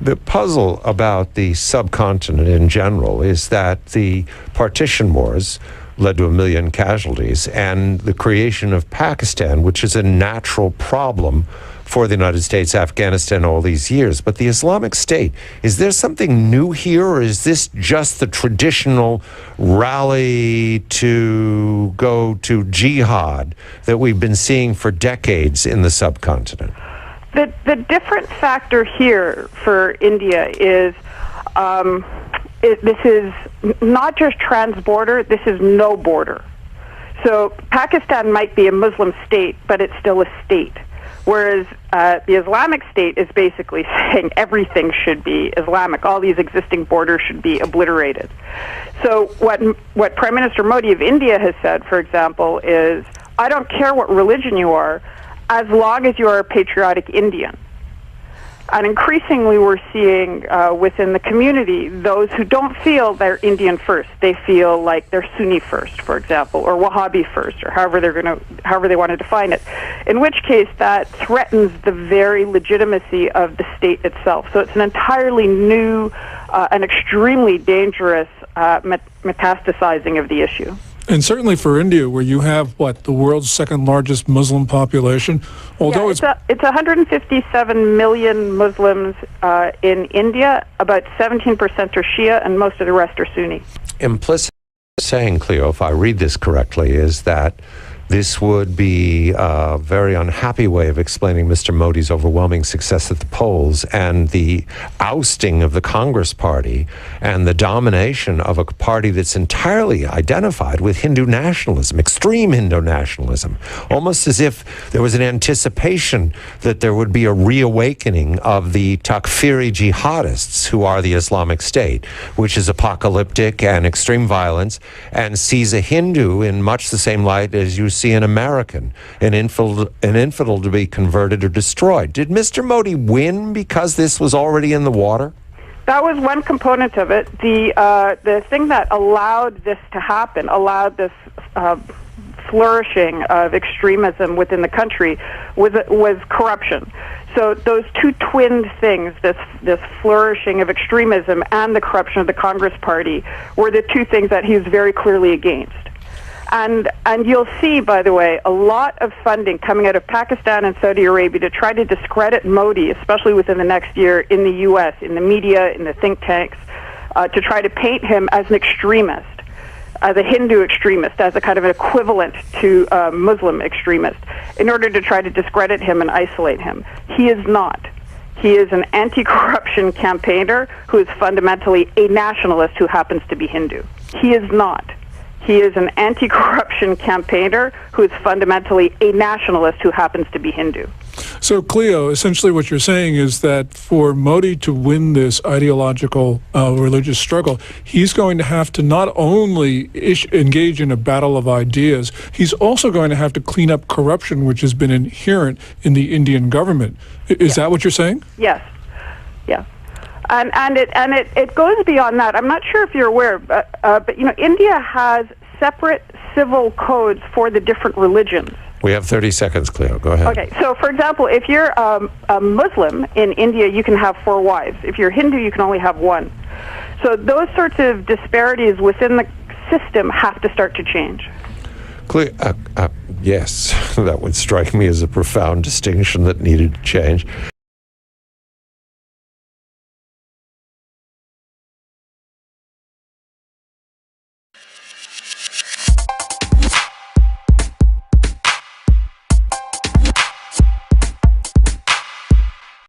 The puzzle about the subcontinent in general is that the partition wars led to 1 million casualties, and the creation of Pakistan, which is a natural problem for the United States, Afghanistan, all these years. But the Islamic State, is there something new here, or is this just the traditional rally to go to jihad that we've been seeing for decades in the subcontinent? The different factor here for India is this is not just trans-border, this is no border. So Pakistan might be a Muslim state, but it's still a state. Whereas the Islamic State is basically saying everything should be Islamic. All these existing borders should be obliterated. So what Prime Minister Modi of India has said, for example, is, I don't care what religion you are, as long as you are a patriotic Indian. And increasingly we're seeing within the community those who don't feel they're Indian first. They feel like they're Sunni first, for example, or Wahhabi first, or however they want to define it. In which case that threatens the very legitimacy of the state itself. So it's an entirely new and extremely dangerous metastasizing of the issue. And certainly for India, where you have, the world's second largest Muslim population, although it's 157 million Muslims in India, about 17% are Shia, and most of the rest are Sunni. Implicit saying, Cleo, if I read this correctly, is that this would be a very unhappy way of explaining Mr. Modi's overwhelming success at the polls and the ousting of the Congress Party and the domination of a party that's entirely identified with Hindu nationalism, extreme Hindu nationalism, almost as if there was an anticipation that there would be a reawakening of the Takfiri jihadists, who are the Islamic State, which is apocalyptic and extreme violence, and sees a Hindu in much the same light as you see an American, an infidel to be converted or destroyed. Did Mr. Modi win because this was already in the water? That was one component of it. The thing that allowed this to happen, allowed this flourishing of extremism within the country, was corruption. So those two twin things, this flourishing of extremism and the corruption of the Congress Party, were the two things that he was very clearly against. And you'll see, by the way, a lot of funding coming out of Pakistan and Saudi Arabia to try to discredit Modi, especially within the next year, in the U.S., in the media, in the think tanks, to try to paint him as an extremist, as a Hindu extremist, as a kind of an equivalent to a Muslim extremist, in order to try to discredit him and isolate him. He is not. He is an anti-corruption campaigner who is fundamentally a nationalist who happens to be Hindu. He is not. He is an anti-corruption campaigner who is fundamentally a nationalist who happens to be Hindu. So, Cleo, essentially what you're saying is that for Modi to win this ideological religious struggle, he's going to have to not only engage in a battle of ideas, he's also going to have to clean up corruption, which has been inherent in the Indian government. Is that what you're saying? Yes. Yeah. And it goes beyond that. I'm not sure if you're aware, but India has separate civil codes for the different religions. We have 30 seconds, Cleo. Go ahead. Okay. So, for example, if you're a Muslim in India, you can have 4 wives. If you're Hindu, you can only have 1. So those sorts of disparities within the system have to start to change. Cleo, yes, that would strike me as a profound distinction that needed to change.